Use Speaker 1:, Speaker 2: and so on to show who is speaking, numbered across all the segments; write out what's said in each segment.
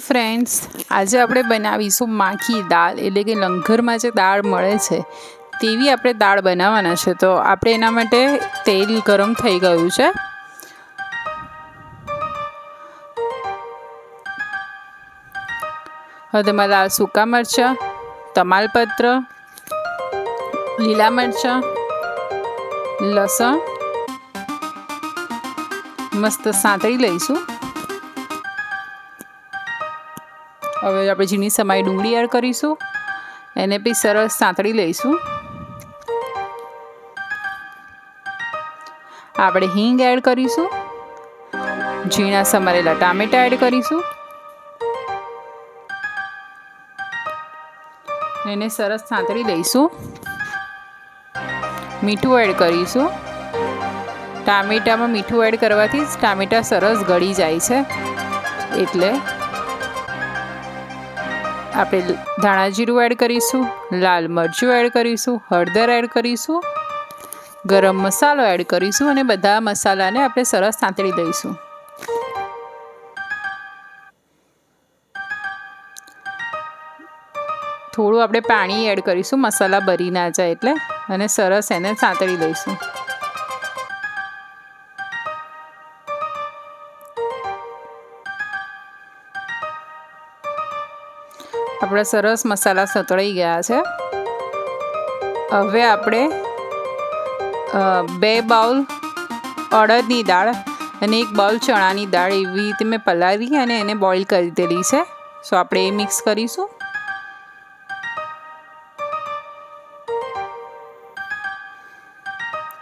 Speaker 1: Friends, આજે આપણે બનાવીશું માખી દાળ, એટલે કે લંગરમાં જે દાળ મળે છે તેવી આપણે દાળ બનાવવાના છે. તો આપણે એના માટે તેલ ગરમ થઈ ગયું છે. હવે તેમાં લાલ સૂકા મરચાં, તમાલપત્ર, લીલા મરચાં, લસણ મસ્ત સાંતળી લઈશું. હવે આપણે ઝીણી સમારી ડુંગળી એડ કરીશું, એને બી સરસ સાંતળી લઈશું. આપણે હિંગ એડ કરીશું, ઝીણા સમારેલા ટામેટા એડ કરીશું, એને સરસ સાંતળી લઈશું. મીઠું એડ કરીશું. ટામેટામાં મીઠું એડ કરવાથી જ ટામેટા સરસ ગળી જાય છે. એટલે આપણે ધાણા જીરું એડ કરીશું, લાલ મરચું એડ કરીશું, હળદર એડ કરીશું, ગરમ મસાલો એડ કરીશું અને બધા મસાલાને આપણે સરસ સાંતળી દઈશું. થોડું આપણે પાણી એડ કરીશું, મસાલા બરી ના જાય એટલે, અને સરસ એને સાંતળી દઈશું. આપણા સરસ મસાલા સતળાઈ ગયા છે. હવે આપણે 2 બાઉલ અડદની દાળ અને 1 બાઉલ ચણાની દાળ એવી રીતે મેં પલાળી અને એને બોઇલ કરી દીધેલી છે. સો આપણે એ મિક્સ કરીશું.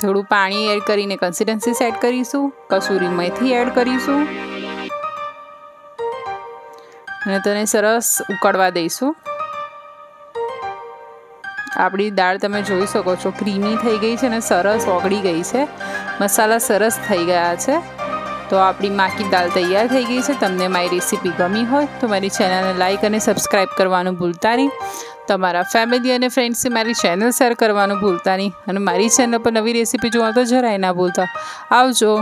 Speaker 1: થોડું પાણી એડ કરીને કન્સિસ્ટન્સી સેટ કરીશું. કસૂરી મેથી એડ કરીશું અને તેને સરસ ઉકળવા દઈશું. આપણી દાળ તમે જોઈ શકો છો ક્રીમી થઈ ગઈ છે અને સરસ ઓગળી ગઈ છે. મસાલા સરસ થઈ ગયા છે. તો આપણી માખી દાળ તૈયાર થઈ ગઈ છે. તમને મારી રેસીપી ગમી હોય તો મારી ચેનલને લાઇક અને સબસ્ક્રાઈબ કરવાનું ભૂલતા નહીં. તમારા ફેમિલી અને ફ્રેન્ડ્સથી મારી ચેનલ શેર કરવાનું ભૂલતા નહીં. અને મારી ચેનલ પર નવી રેસીપી જોવા તો જરાય ના ભૂલતા. આવજો.